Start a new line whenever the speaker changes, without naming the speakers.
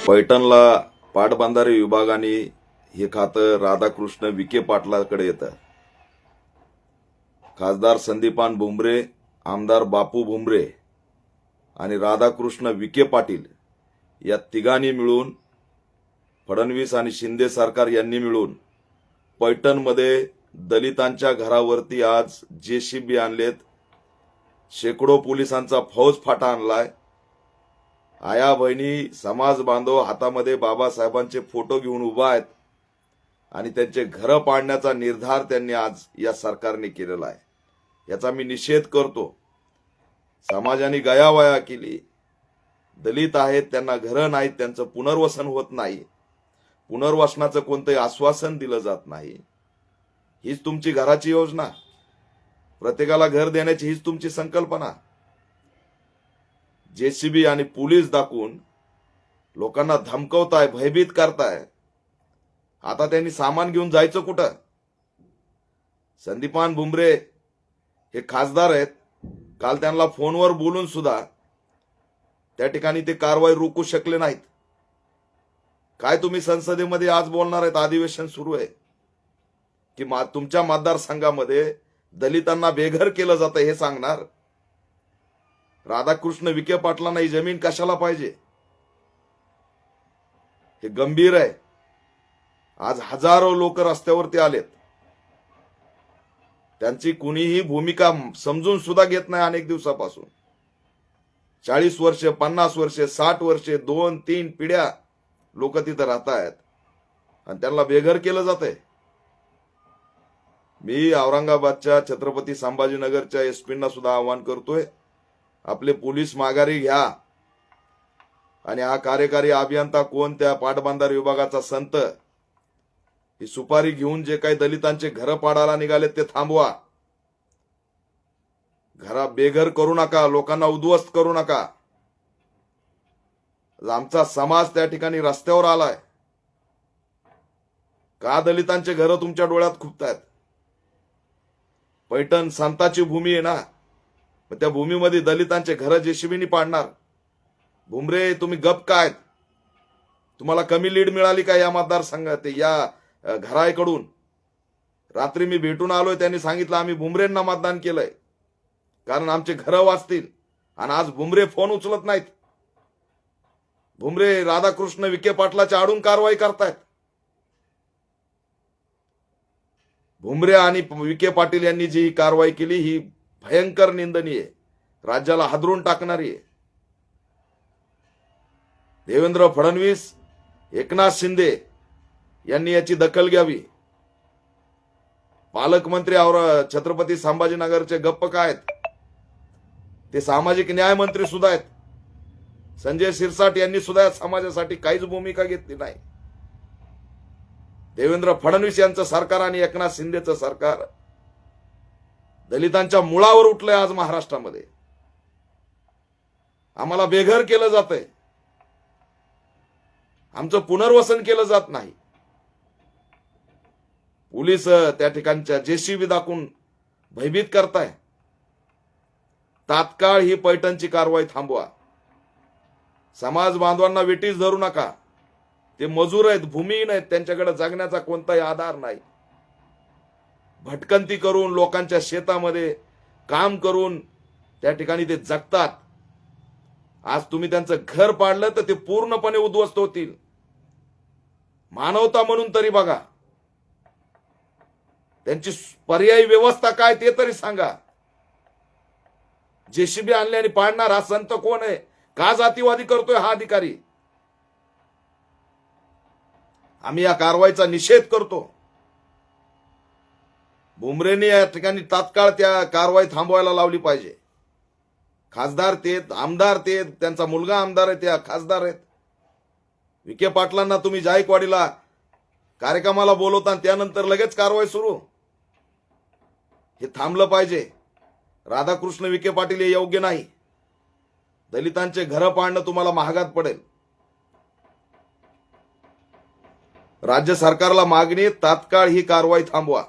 पैठणला पाटबंधारे विभागाने हे खातं राधाकृष्ण विखे पाटलाकडे येतं. खासदार संदीपान भुमरे, आमदार बापू भुमरे आणि राधाकृष्ण विखे पाटील या तिघांनी मिळून, फडणवीस आणि शिंदे सरकार यांनी मिळून पैठणमध्ये दलितांच्या घरावरती आज जेसीबी आणलेत. शेकडो पोलिसांचा फौजफाटा आणलाय. आया बहिणी, समाज बांधव हातामध्ये बाबासाहेबांचे फोटो घेऊन उभा आहेत आणि त्यांचे घरं पाडण्याचा निर्धार त्यांनी आज या सरकारने केलेला आहे. याचा मी निषेध करतो. समाजाने गयावया केली. दलित आहेत, त्यांना घरं नाहीत, त्यांचं पुनर्वसन होत नाही, पुनर्वसनाचं कोणतंही आश्वासन दिलं जात नाही. हीच तुमची घराची योजना, प्रत्येकाला घर देण्याची हीच तुमची संकल्पना. जेसीबी आणि पोलीस दाखवून लोकांना धमकवताय, भयभीत करताय. आता त्यांनी सामान घेऊन जायचं कुठं? संदीपान भुमरे हे खासदार आहेत. काल त्यांना फोनवर बोलून सुद्धा त्या ठिकाणी ते कारवाई रोखू शकले नाहीत. काय तुम्ही संसदेमध्ये आज बोलणार आहेत? अधिवेशन सुरू आहे की तुमच्या मतदारसंघामध्ये दलितांना बेघर केलं जातं हे सांगणार? राधाकृष्ण विखे पाटलांना ही जमीन कशाला पाहिजे हे गंभीर आहे. आज हजारो लोक रस्त्यावरती आलेत. त्यांची कुणीही भूमिका समजून सुद्धा घेत नाही. अनेक दिवसापासून 40 वर्षे, 50 वर्षे, 60 वर्षे, 2-3 पिढ्या लोक तिथं राहत आहेत आणि त्यांना बेघर केलं जातंय. मी औरंगाबादच्या छत्रपती संभाजीनगरच्या एसपींना सुद्धा आवाहन करतोय, आपले पोलीस माघारी घ्या आणि हा कार्यकारी अभियंता कोण, त्या पाटबंधारे विभागाचा संत, ही सुपारी घेऊन जे काही दलितांचे घर पाडायला निघाले ते थांबवा. घरा बेघर करू नका, लोकांना उद्ध्वस्त करू नका. आमचा समाज त्या ठिकाणी रस्त्यावर आलाय. का दलितांचे घर तुमच्या डोळ्यात खुपतायत? पैठण संताची भूमी आहे ना, त्या भूमीमध्ये दलितांचे घर जेसीबीनी पाडणार? भुमरे, तुम्ही गप काय? तुम्हाला कमी लीड मिळाली का या मतदारसंघात, या घराकडून? रात्री मी भेटून आलोय, त्यांनी सांगितलं आम्ही भुमरेंना मतदान केलंय कारण आमचे घर वाचतील. आणि आज भुमरे फोन उचलत नाहीत. भुमरे राधाकृष्ण विखे पाटलाच्या आडून कारवाई करतायत. भुमरे आणि विखे पाटील यांनी जी कारवाई केली ही भयंकर निंदनीय आहे, राज्याला हादरून टाकणारी आहे. देवेंद्र फडणवीस, एकनाथ शिंदे यांनी याची दखल घ्यावी. पालकमंत्री छत्रपती संभाजीनगरचे गप्प काय आहेत? ते सामाजिक न्याय मंत्री सुद्धा आहेत. संजय शिरसाट यांनी सुद्धा समाजासाठी काहीच भूमिका घेतली नाही. देवेंद्र फडणवीस यांचं सरकार आणि एकनाथ शिंदेचं सरकार दलितांच्या मुळावर उठलंय. आज महाराष्ट्रामध्ये आम्हाला बेघर केलं जातंय, आमचं पुनर्वसन केलं जात नाही. पोलीस त्या ठिकाणच्या जेसीबी दाखवून भयभीत करताय. तात्काळ ही पैठणची कारवाई थांबवा. समाज बांधवांना वेटीस धरू नका. ते मजूर आहेत, भूमिहीन आहेत, त्यांच्याकडे जगण्याचा कोणताही आधार नाही. भटकंती करून लोकांच्या शेतामध्ये काम करून त्या ठिकाणी ते जगतात. आज तुम्ही त्यांचं घर पाडलं तर ते पूर्णपणे उद्ध्वस्त होतील. मानवता म्हणून तरी बघा, त्यांची पर्यायी व्यवस्था काय ते तरी सांगा. जेसीबी आणले आणि पाडणार हा संत कोण आहे? का जातीवादी करतोय हा अधिकारी? आम्ही या कारवाईचा निषेध करतो. भुमरेंनी या ठिकाणी तात्काळ त्या कारवाई थांबवायला लावली पाहिजे. खासदार तेच, आमदार तेच, त्यांचा मुलगा आमदार आहे, त्या खासदार आहेत. विखे पाटलांना तुम्ही जायकवाडीला कार्यक्रमाला बोलवता आणि त्यानंतर लगेच कारवाई सुरू. हे थांबलं पाहिजे. राधाकृष्ण विखे पाटील हे योग्य नाही. दलितांचे घर पाडणं तुम्हाला महागात पडेल. राज्य सरकारला मागणी, तात्काळ ही कारवाई थांबवा.